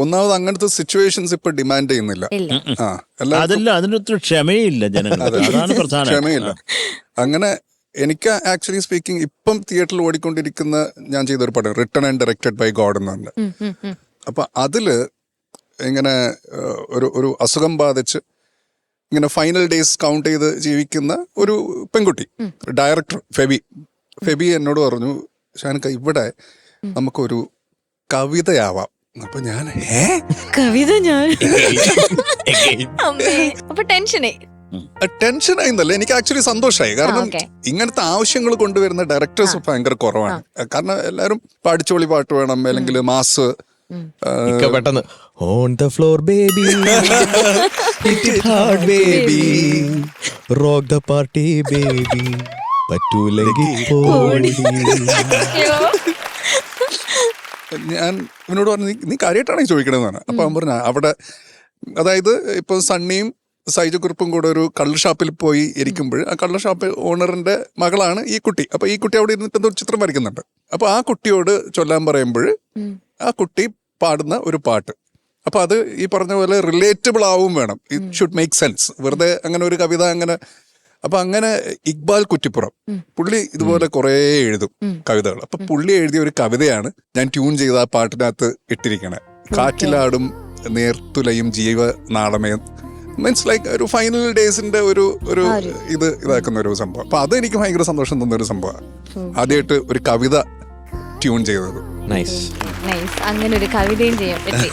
ഒന്നാമത് അങ്ങനത്തെ സിറ്റുവേഷൻസ് ഇപ്പൊ ഡിമാൻഡ് ചെയ്യുന്നില്ല. അതല്ല, അതിനൊത്തിരി ക്ഷമയില്ല ജനങ്ങൾ, അതാണ് പ്രധാനം. ക്ഷമയില്ല. അങ്ങനെ എനിക്ക് ആക്ച്വലി സ്പീക്കിംഗ് ഇപ്പം തിയേറ്ററിൽ ഓടിക്കൊണ്ടിരിക്കുന്ന ഞാൻ ചെയ്തൊരു പടം written and directed by God എന്നുണ്ട്. അപ്പൊ അതില് ഇങ്ങനെ ഒരു അസുഖം ബാധിച്ച് ഇങ്ങനെ ഫൈനൽ ഡേയ്സ് കൗണ്ട് ചെയ്ത് ജീവിക്കുന്ന ഒരു പെൺകുട്ടി, ഡയറക്ടർ ഫെബി എന്നോട് പറഞ്ഞു, ഷാനിക്ക ഇവിടെ നമുക്കൊരു കവിതയാവാം. അപ്പൊ ഞാൻ കവിത ടെൻഷനായിന്നല്ല, എനിക്ക് ആക്ച്വലി സന്തോഷമായി. കാരണം ഇങ്ങനത്തെ ആവശ്യങ്ങൾ കൊണ്ടുവരുന്ന ഡയറക്ടേഴ്സ് ഭയങ്കര കുറവാണ്. കാരണം എല്ലാരും അടിച്ചോളി പാട്ട് വേണം, അല്ലെങ്കിൽ മാസ് പെട്ടെന്ന് on the floor baby hard baby rock the party baby പറ്റൂലെങ്കിൽ പോടി. ഞാൻ ഇവനോട് പറഞ്ഞു, നീ കാര്യമായിട്ടാണ് ചോദിക്കണമെന്നാണ്. അപ്പൊ അവൻ പറഞ്ഞു അവിടെ, അതായത് ഇപ്പൊ സണ്ണിയും സൈജു കുറുപ്പും കൂടെ ഒരു കള്ള് ഷാപ്പിൽ പോയി ഇരിക്കുമ്പോൾ ആ കള്ള് ഷാപ്പ് ഓണറിന്റെ മകളാണ് ഈ കുട്ടി. അപ്പൊ ഈ കുട്ടി അവിടെ ഇരുന്നിട്ട് എന്തോ ചിത്രം വരയ്ക്കുന്നുണ്ട്. അപ്പൊ ആ കുട്ടിയോട് ചൊല്ലാൻ പറയുമ്പോൾ ആ കുട്ടി പാടുന്ന ഒരു പാട്ട്, അപ്പൊ അത് ഈ പറഞ്ഞ പോലെ റിലേറ്റബിൾ ആവും വേണം. It should make sense. വെറുതെ അങ്ങനെ ഒരു കവിത അങ്ങനെ. അപ്പൊ അങ്ങനെ ഇക്ബാൽ കുറ്റിപ്പുറം പുള്ളി ഇതുപോലെ കുറെ എഴുതും കവിതകൾ. അപ്പൊ പുള്ളി എഴുതിയ ഒരു കവിതയാണ് ഞാൻ ട്യൂൺ ചെയ്ത ആ പാട്ടിനകത്ത് ഇട്ടിരിക്കണേ. കാറ്റിലാടും നേർത്തുലയും ജീവനാളമേ, മീൻസ് ലൈക്ക് ഒരു ഫൈനൽ ഡേയ്സിന്റെ ഒരു ഇതാക്കുന്ന ഒരു സംഭവം. അപ്പൊ അത് എനിക്ക് ഭയങ്കര സന്തോഷം തന്ന ഒരു സംഭവമാണ്. ആദ്യമായിട്ട് ഒരു കവിത ട്യൂൺ ചെയ്തത്. അങ്ങനെ ഒരു കവിതയും ചെയ്യാൻ പറ്റി.